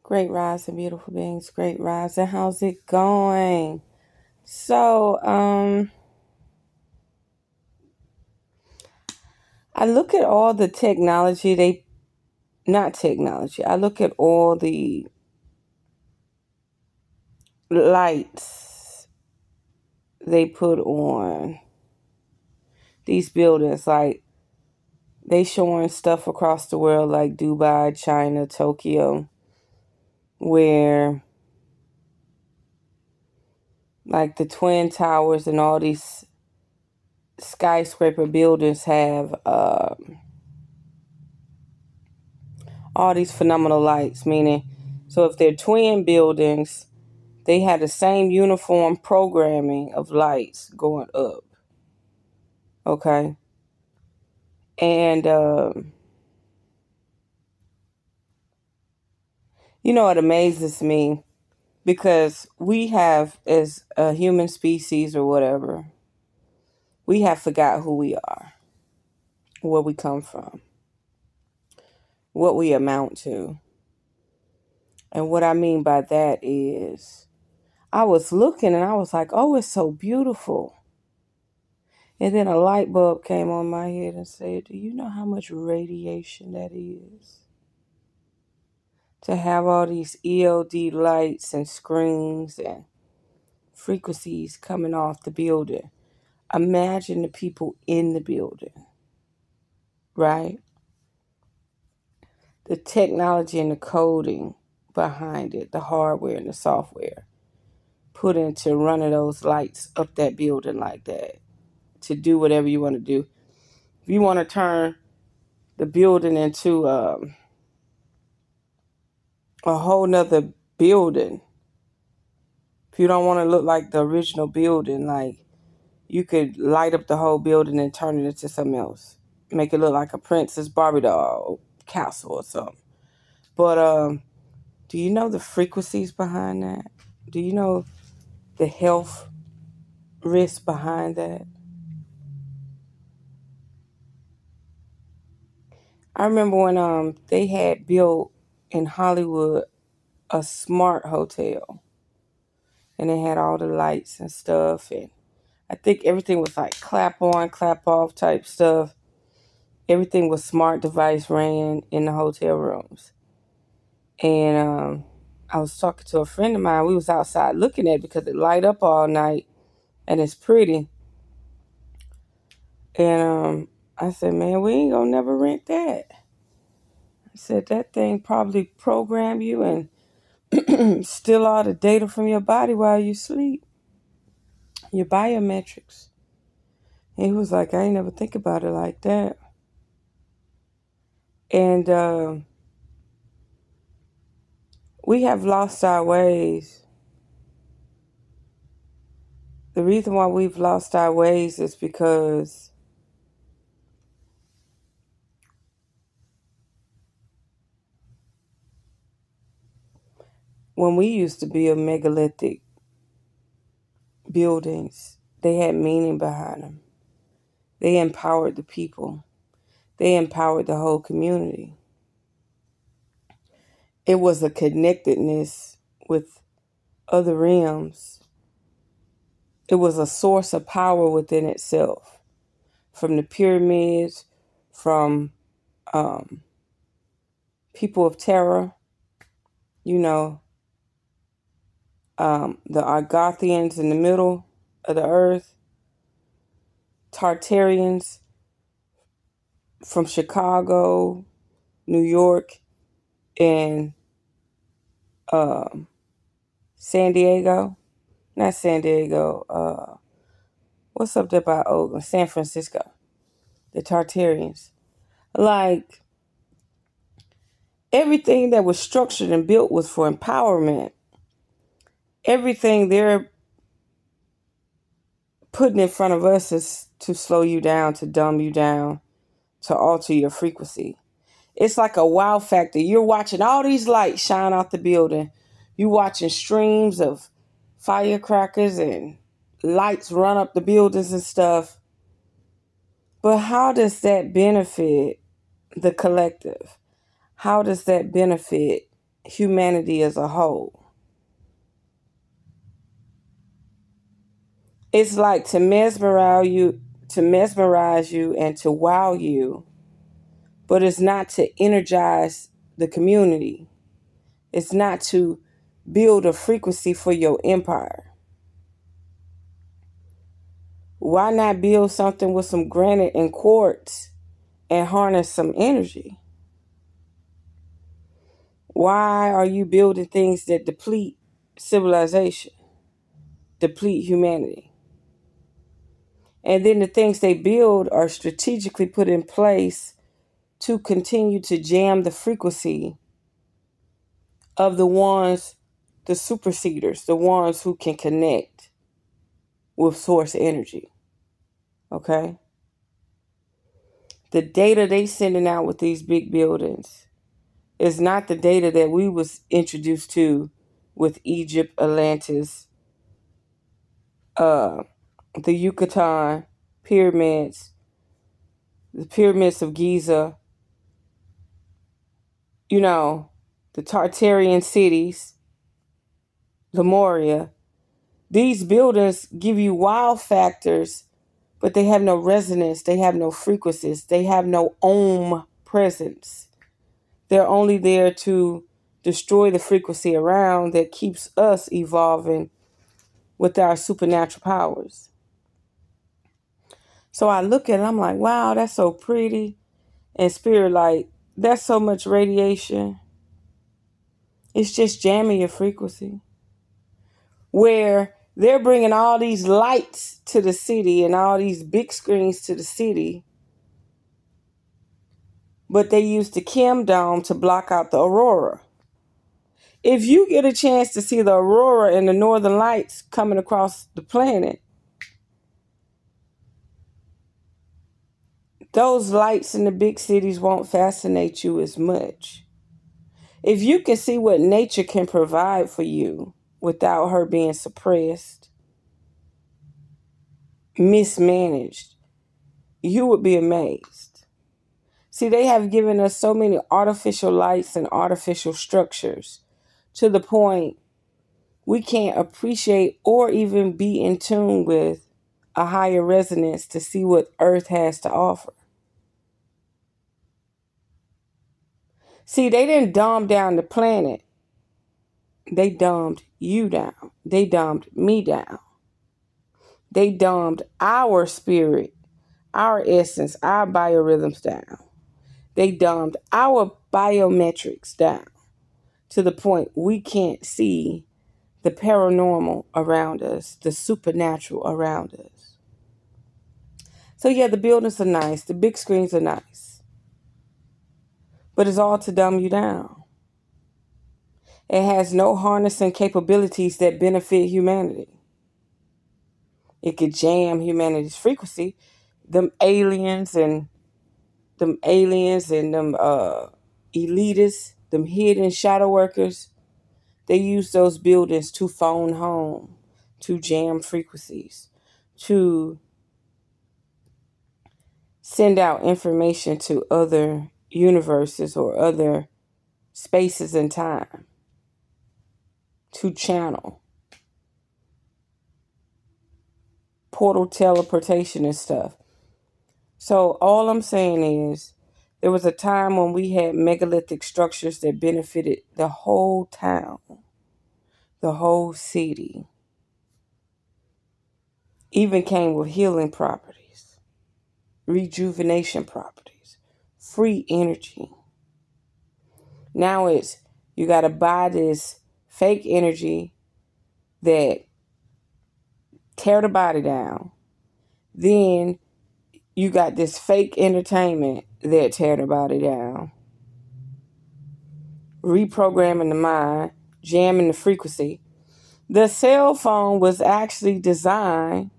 Great rising, beautiful beings. Great rising. How's it going? So, I look at all the technology not technology. I look at all the lights they put on these buildings. Like they showing stuff across the world, like Dubai, China, Tokyo, where like the Twin Towers and all these skyscraper buildings have all these phenomenal lights, meaning, so if they're twin buildings, they had the same uniform programming of lights going up. Okay. And, it amazes me because we have, as a human species or whatever, we have forgot who we are, where we come from, what we amount to. And what I mean by that is, I was looking and I was like, oh, it's so beautiful. And then a light bulb came on my head and said, do you know how much radiation that is? To have all these ELD lights and screens and frequencies coming off the building. Imagine the people in the building, right? The technology and the coding behind it, the hardware and the software put into running those lights up that building like that to do whatever you want to do. If you want to turn the building into a whole nother building, if you don't want to look like the original building, like you could light up the whole building and turn it into something else. Make it look like a Princess Barbie doll castle or something. But do you know the frequencies behind that? Do you know the health risks behind that? I remember when they had built in Hollywood a smart hotel, and they had all the lights and stuff, and I think everything was like clap on, clap off type stuff. Everything was smart device ran in the hotel rooms. And I was talking to a friend of mine. We was outside looking at it because it light up all night and it's pretty. And I said, man, we ain't gonna never rent that. I said, that thing probably program you and steal all the data from your body while you sleep. Your biometrics. And he was like, I ain't never think about it like that. And we have lost our ways. The reason why we've lost our ways is because when we used to build megalithic buildings, they had meaning behind them. They empowered the people. They empowered the whole community. It was a connectedness with other realms. It was a source of power within itself. From the pyramids, from people of terror, you know, the Argothians in the middle of the earth, Tartarians from Chicago, New York, and San Diego. Not San Diego. What's up there by Oakland? San Francisco. The Tartarians. Like, everything that was structured and built was for empowerment. Everything they're putting in front of us is to slow you down, to dumb you down, to alter your frequency. It's like a wow factor. You're watching all these lights shine off the building. You're watching streams of firecrackers and lights run up the buildings and stuff. But how does that benefit the collective? How does that benefit humanity as a whole. It's like to mesmerize you and to wow you, but it's not to energize the community. It's not to build a frequency for your empire. Why not build something with some granite and quartz and harness some energy? Why are you building things that deplete civilization, deplete humanity? And then the things they build are strategically put in place to continue to jam the frequency of the ones, the superseders, the ones who can connect with source energy. Okay? The data they sending out with these big buildings is not the data that we was introduced to with Egypt, Atlantis, the Yucatan pyramids, the pyramids of Giza, the Tartarian cities, Lemuria. These buildings give you wow factors, but they have no resonance. They have no frequencies. They have no ohm presence. They're only there to destroy the frequency around that keeps us evolving with our supernatural powers. So I look at it, I'm like, wow, that's so pretty. And spirit, like, that's so much radiation. It's just jamming your frequency. Where they're bringing all these lights to the city and all these big screens to the city, but they use the Kim Dome to block out the aurora. If you get a chance to see the aurora and the northern lights coming across the planet, those lights in the big cities won't fascinate you as much. If you can see what nature can provide for you without her being suppressed, mismanaged, you would be amazed. See, they have given us so many artificial lights and artificial structures to the point we can't appreciate or even be in tune with a higher resonance to see what Earth has to offer. See, they didn't dumb down the planet. They dumbed you down. They dumbed me down. They dumbed our spirit, our essence, our biorhythms down. They dumbed our biometrics down to the point we can't see the paranormal around us, the supernatural around us. So yeah, the buildings are nice. The big screens are nice. But it's all to dumb you down. It has no harnessing capabilities that benefit humanity. It could jam humanity's frequency. Them aliens and them elitists, them hidden shadow workers, they use those buildings to phone home, to jam frequencies, to send out information to other universes or other spaces and time, to channel, portal teleportation and stuff. So all I'm saying is there was a time when we had megalithic structures that benefited the whole town, the whole city, even came with healing properties, rejuvenation properties, free energy. Now it's you got to buy this fake energy that tear the body down. Then you got this fake entertainment that tear the body down. Reprogramming the mind, jamming the frequency. The cell phone was actually designed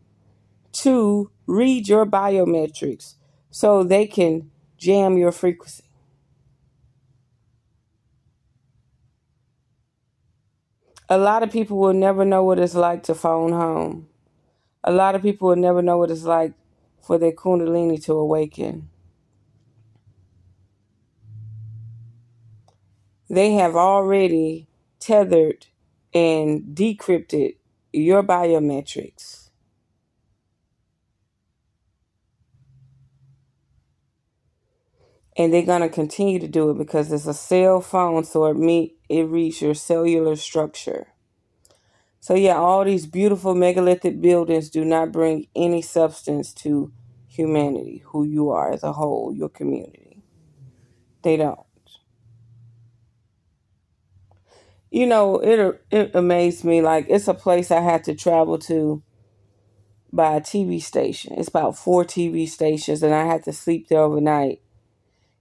to read your biometrics so they can jam your frequency. A lot of people will never know what it's like to phone home. A lot of people will never know what it's like for their kundalini to awaken. they have already tethered and decrypted your biometrics. And they're going to continue to do it because it's a cell phone, so it reads your cellular structure. So yeah, all these beautiful megalithic buildings do not bring any substance to humanity, who you are as a whole, your community. They don't. You know, it amazed me. Like, it's a place I had to travel to by a TV station. It's about 4 TV stations, and I had to sleep there overnight.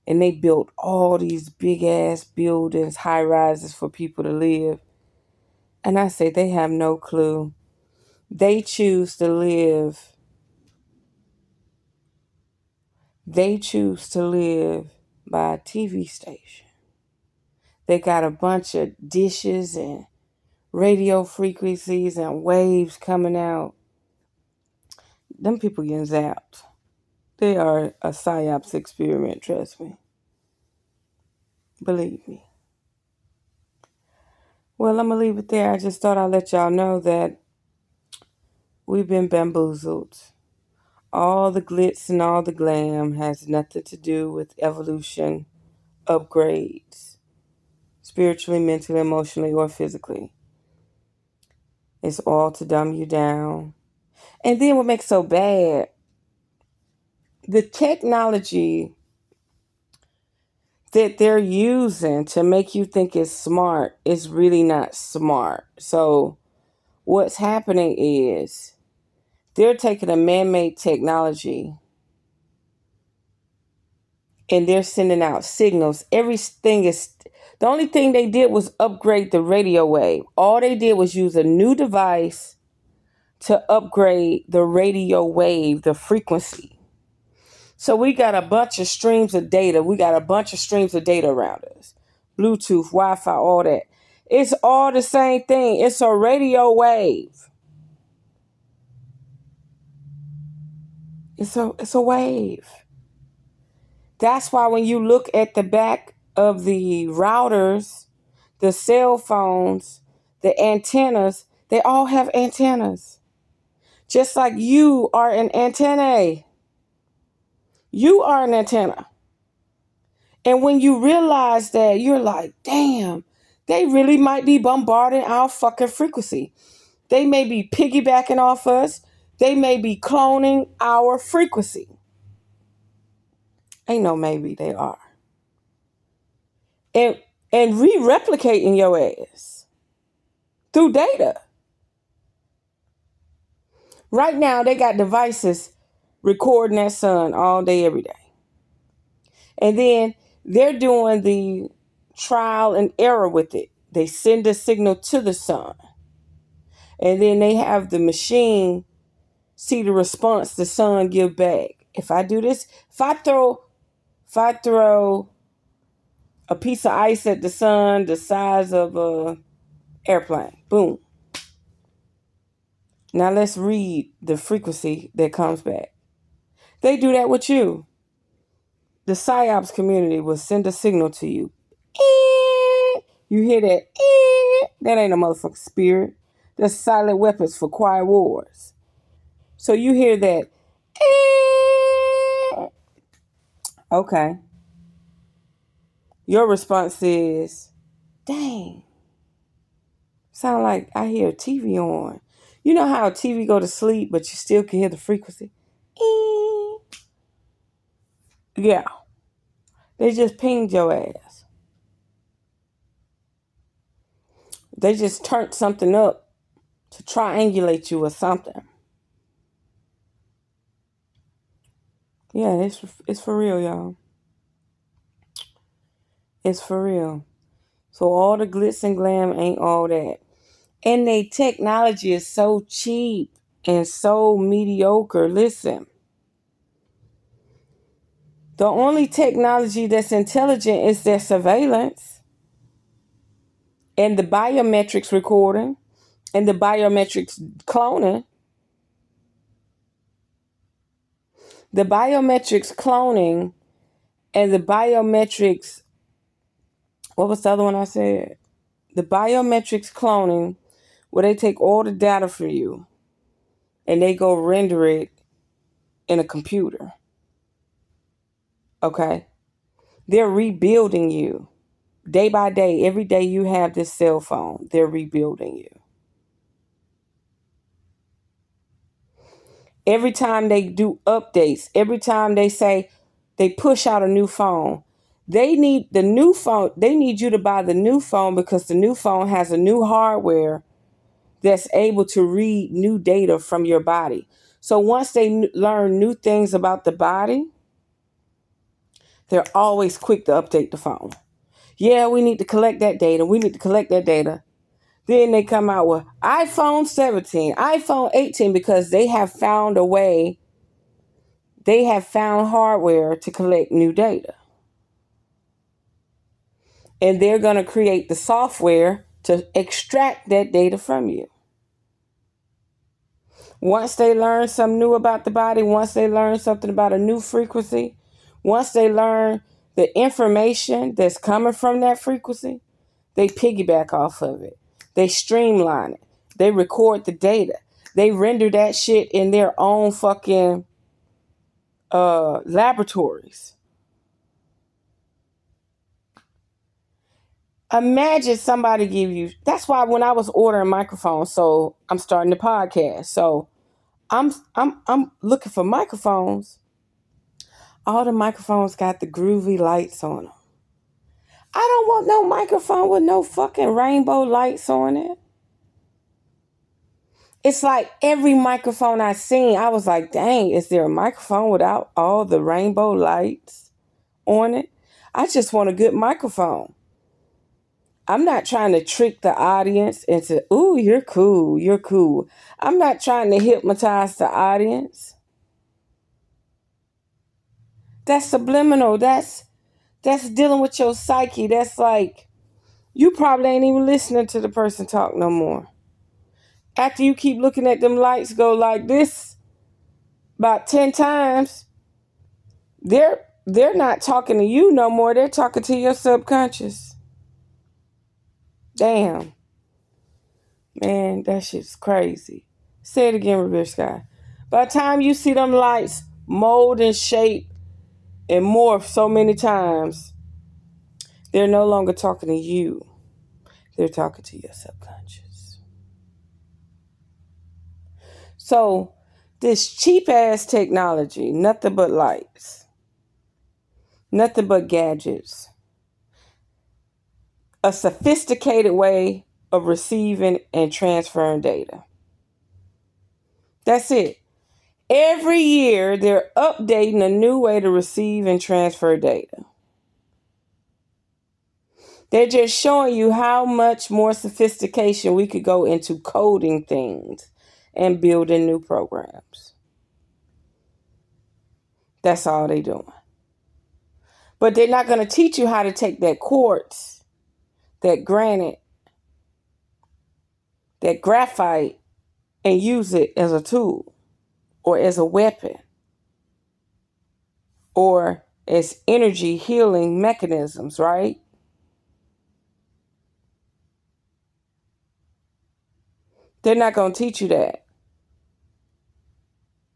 And they built all these big ass buildings, high rises for people to live. And I say they have no clue. They choose to live. They choose to live by a TV station. They got a bunch of dishes and radio frequencies and waves coming out. Them people getting zapped. They are a psyops experiment, trust me. Believe me. Well, I'm going to leave it there. I just thought I'd let y'all know that we've been bamboozled. All the glitz and all the glam has nothing to do with evolution, upgrades, spiritually, mentally, emotionally, or physically. It's all to dumb you down. And then what makes so bad, the technology that they're using to make you think it's smart is really not smart. So what's happening is they're taking a man-made technology and they're sending out signals. Everything is, the only thing they did was upgrade the radio wave. All they did was use a new device to upgrade the radio wave, the frequency. So we got a bunch of streams of data. We got a bunch of streams of data around us. Bluetooth, Wi-Fi, all that. It's all the same thing. It's a radio wave. It's a wave. That's why when you look at the back of the routers, the cell phones, the antennas, they all have antennas. Just like you are an antenna. You are an antenna. And when you realize that, you're like, damn, they really might be bombarding our fucking frequency. They may be piggybacking off us. They may be cloning our frequency. Ain't no maybe, they are. And re-replicating your ass through data. Right now, they got devices recording that sun all day, every day. And then they're doing the trial and error with it. They send a signal to the sun. And then they have the machine see the response the sun give back. If I do this, if I throw a piece of ice at the sun the size of a airplane, boom. Now let's read the frequency that comes back. They do that with you. The PsyOps community will send a signal to you. You hear that? That ain't a motherfucking spirit. That's silent weapons for quiet wars. So you hear that? Okay. Your response is, dang. Sound like I hear a TV on. You know how a TV go to sleep, but you still can hear the frequency? Yeah. They just pinged your ass. They just turned something up to triangulate you with something. Yeah, it's for real, y'all. It's for real. So all the glitz and glam ain't all that. And they technology is so cheap and so mediocre. Listen. The only technology that's intelligent is their surveillance and the biometrics recording and the biometrics cloning. The biometrics cloning and the biometrics what was the other one I said? The biometrics cloning, where they take all the data from you and they go render it in a computer. Okay? They're rebuilding you. Day by day, every day you have this cell phone, they're rebuilding you. Every time they do updates, every time they say they push out a new phone, they need the new phone. They need you to buy the new phone because the new phone has a new hardware that's able to read new data from your body. So once they learn new things about the body, they're always quick to update the phone. Yeah, we need to collect that data. We need to collect that data. Then they come out with iPhone 17, iPhone 18, because they have found a way. They have found hardware to collect new data. And they're going to create the software to extract that data from you. Once they learn something new about the body, once they learn something about a new frequency, once they learn the information that's coming from that frequency, they piggyback off of it. They streamline it. They record the data. They render that shit in their own fucking laboratories. Imagine somebody give you. That's why when I was ordering microphones, so I'm starting the podcast. So I'm looking for microphones. All the microphones got the groovy lights on them. I don't want no microphone with no fucking rainbow lights on it. It's like every microphone I seen, I was like, dang, is there a microphone without all the rainbow lights on it? I just want a good microphone. I'm not trying to trick the audience into, ooh, you're cool, you're cool. I'm not trying to hypnotize the audience. That's subliminal. That's dealing with your psyche. That's like, you probably ain't even listening to the person talk no more. After you keep looking at them lights go like this about 10 times, they're not talking to you no more. They're talking to your subconscious. Damn. Man, that shit's crazy. Say it again, revereskye. By the time you see them lights mold and shape and morph so many times, they're no longer talking to you. They're talking to your subconscious. So, this cheap-ass technology, nothing but lights, nothing but gadgets, a sophisticated way of receiving and transferring data. That's it. Every year, they're updating a new way to receive and transfer data. They're just showing you how much more sophistication we could go into coding things and building new programs. That's all they're doing. But they're not going to teach you how to take that quartz, that granite, that graphite, and use it as a tool or as a weapon or as energy healing mechanisms, right? They're not going to teach you that.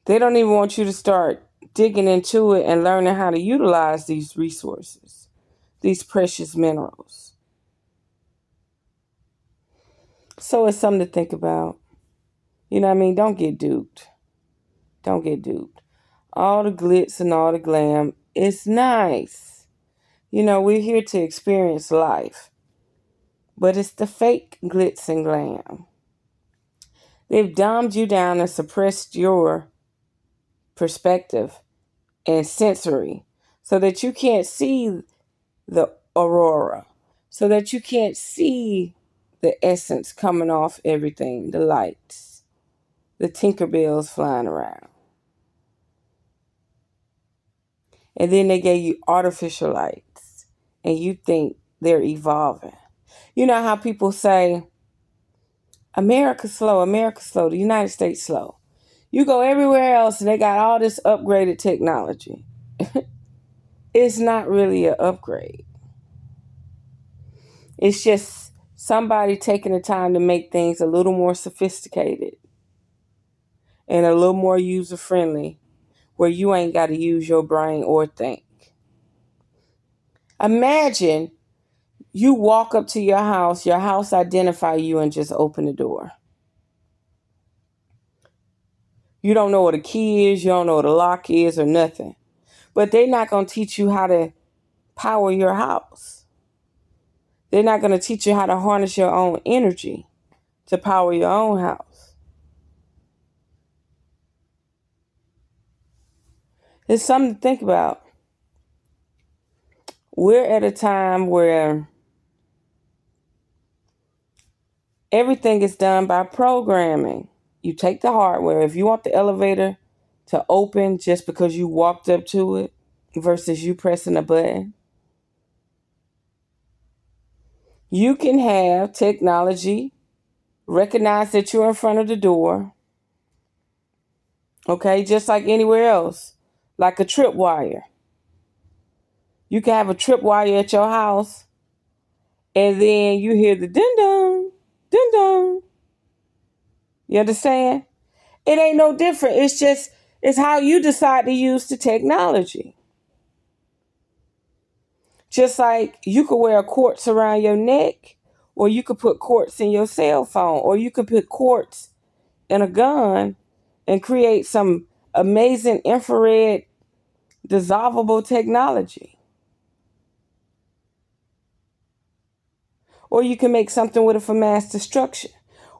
They don't even want you to start digging into it and learning how to utilize these resources, these precious minerals. So it's something to think about. You know what I mean? Don't get duped. Don't get duped. All the glitz and all the glam, it's nice. You know, we're here to experience life. But it's the fake glitz and glam. They've dumbed you down and suppressed your perspective and sensory so that you can't see the aurora, so that you can't see the essence coming off everything, the lights, the Tinkerbells flying around. And then they gave you artificial lights and you think they're evolving. You know how people say, America's slow, the United States slow. You go everywhere else and they got all this upgraded technology. It's not really an upgrade. It's just somebody taking the time to make things a little more sophisticated and a little more user friendly, where you ain't got to use your brain or think. Imagine you walk up to your house identify you, and just open the door. You don't know what a key is, you don't know what a lock is or nothing. But they're not going to teach you how to power your house. They're not going to teach you how to harness your own energy to power your own house. It's something to think about. We're at a time where everything is done by programming. You take the hardware. If you want the elevator to open just because you walked up to it versus you pressing a button, you can have technology recognize that you're in front of the door. Okay, just like anywhere else, like a tripwire. You can have a tripwire at your house, and then you hear the ding dong, ding dong. You understand? It ain't no different. It's how you decide to use the technology. Just like you could wear a quartz around your neck, or you could put quartz in your cell phone, or you could put quartz in a gun and create some amazing infrared dissolvable technology. Or you can make something with it for mass destruction.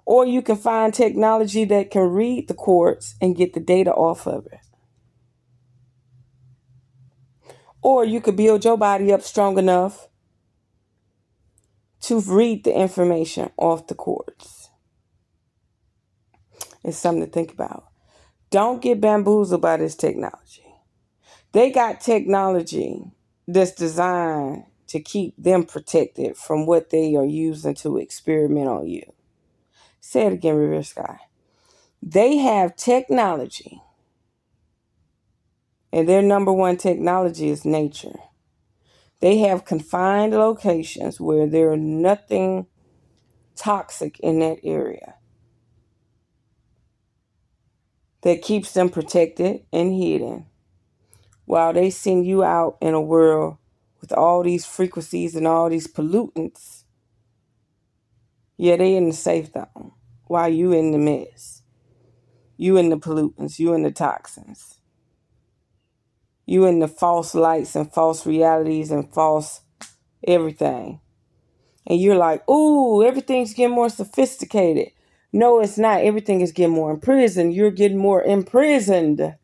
Or you can find technology that can read the quartz and get the data off of it. Or you could build your body up strong enough to read the information off the quartz. It's something to think about. Don't get bamboozled by this technology. They got technology that's designed to keep them protected from what they are using to experiment on you. Say it again, revereskye. They have technology, and their number one technology is nature. They have confined locations where there is nothing toxic in that area that keeps them protected and hidden, while they send you out in a world with all these frequencies and all these pollutants. Yeah, they in the safe zone while you in the mess. You in the pollutants, you in the toxins. You in the false lights and false realities and false everything. And you're like, ooh, everything's getting more sophisticated. No, it's not. Everything is getting more imprisoned. You're getting more imprisoned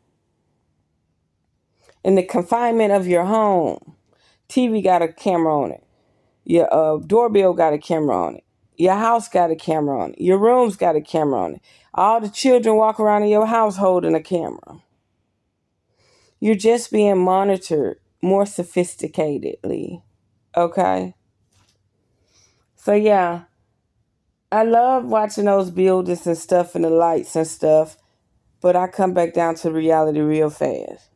in the confinement of your home. TV got a camera on it. Your doorbell got a camera on it. Your house got a camera on it. Your room's got a camera on it. All the children walk around in your house holding a camera. You're just being monitored more sophisticatedly. Okay? So yeah, I love watching those buildings and stuff and the lights and stuff, but I come back down to reality real fast.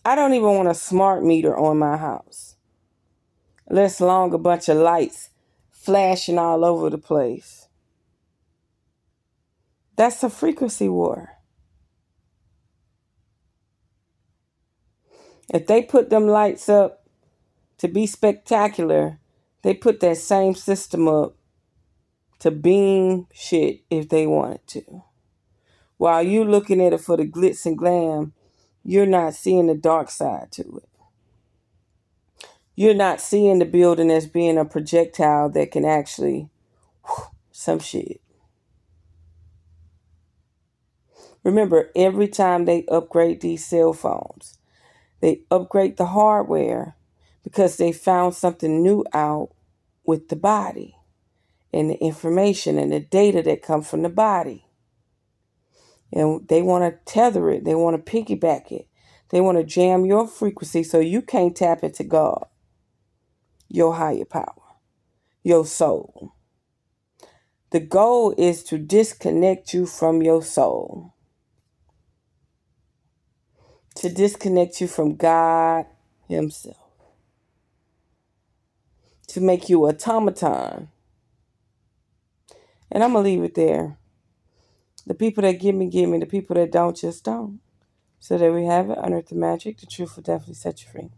I don't even want a smart meter on my house, let alone a bunch of lights flashing all over the place. That's a frequency war. If they put them lights up to be spectacular, they put that same system up to beam shit if they wanted to. While you looking at it for the glitz and glam, you're not seeing the dark side to it. You're not seeing the building as being a projectile that can actually, some shit. Remember, every time they upgrade these cell phones, they upgrade the hardware because they found something new out with the body and the information and the data that comes from the body. And they want to tether it. They want to piggyback it. They want to jam your frequency so you can't tap into God, your higher power, your soul. The goal is to disconnect you from your soul, to disconnect you from God Himself. to make you automaton. And I'm going to leave it there. The people that give me, give me. The people that don't, just don't. So there we have it. Unearth the magic. The truth will definitely set you free.